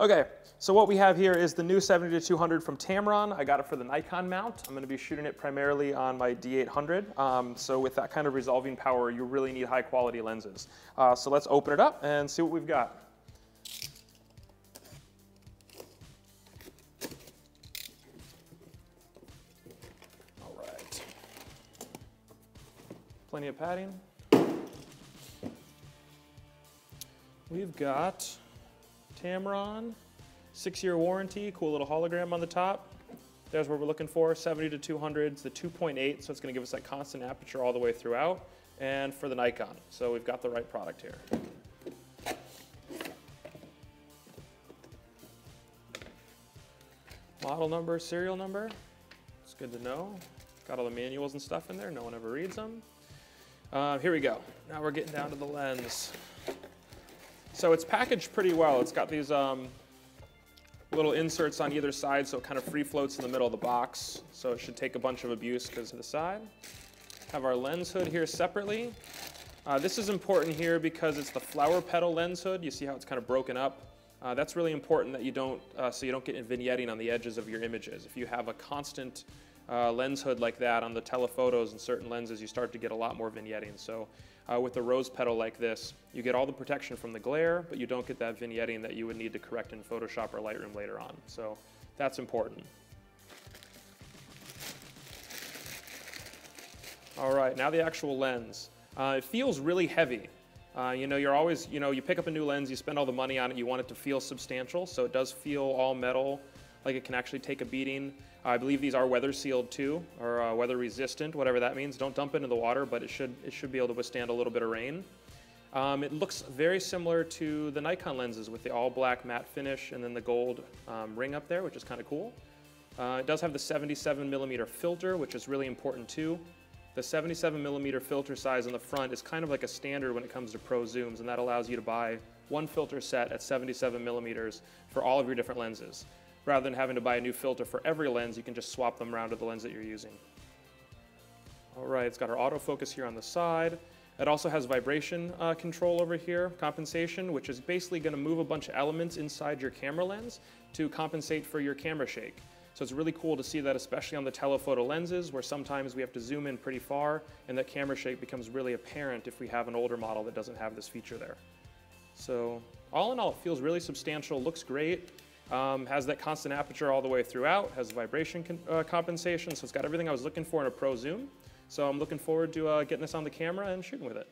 Okay, so what we have here is the new 70-200 from Tamron. I got it for the Nikon mount. I'm going to be shooting it primarily on my D800. So with that kind of resolving power, you really need high quality lenses. So let's open it up and see what we've got. All right. Plenty of padding. We've got Tamron, 6-year warranty, cool little hologram on the top. There's what we're looking for, 70-200, it's the 2.8, so it's going to give us that constant aperture all the way throughout, and for the Nikon. So we've got the right product here. Model number, serial number, it's good to know. Got all the manuals and stuff in there, no one ever reads them. Here we go, now we're getting down to the lens. So it's packaged pretty well. It's got these little inserts on either side, so it kind of free floats in the middle of the box. So it should take a bunch of abuse because of the side. Have our lens hood here separately. This is important here because it's the flower petal lens hood. You see how it's kind of broken up? That's really important that you don't, so you don't get vignetting on the edges of your images. If you have a constant lens hood like that on the telephotos and certain lenses, you start to get a lot more vignetting. So with a rose petal like this, you get all the protection from the glare, but you don't get that vignetting that you would need to correct in Photoshop or Lightroom later on. So that's important. All right, now the actual lens. It feels really heavy. You know, you're always, you pick up a new lens, you spend all the money on it, you want it to feel substantial, so it does feel all metal, like it can actually take a beating. I believe these are weather sealed too, or weather resistant, whatever that means. Don't dump it into the water, but it should be able to withstand a little bit of rain. It looks very similar to the Nikon lenses with the all black matte finish and then the gold ring up there, which is kind of cool. It does have the 77mm filter, which is really important too. The 77mm filter size on the front is kind of like a standard when it comes to pro zooms, and that allows you to buy one filter set at 77mm for all of your different lenses. Rather than having to buy a new filter for every lens, you can just swap them around to the lens that you're using. All right, it's got our autofocus here on the side. It also has vibration control over here, compensation, which is basically going to move a bunch of elements inside your camera lens to compensate for your camera shake. So it's really cool to see that, especially on the telephoto lenses, where sometimes we have to zoom in pretty far, and that camera shake becomes really apparent if we have an older model that doesn't have this feature there. So all in all, it feels really substantial, looks great. Has that constant aperture all the way throughout, has vibration compensation, so it's got everything I was looking for in a pro zoom. So I'm looking forward to getting this on the camera and shooting with it.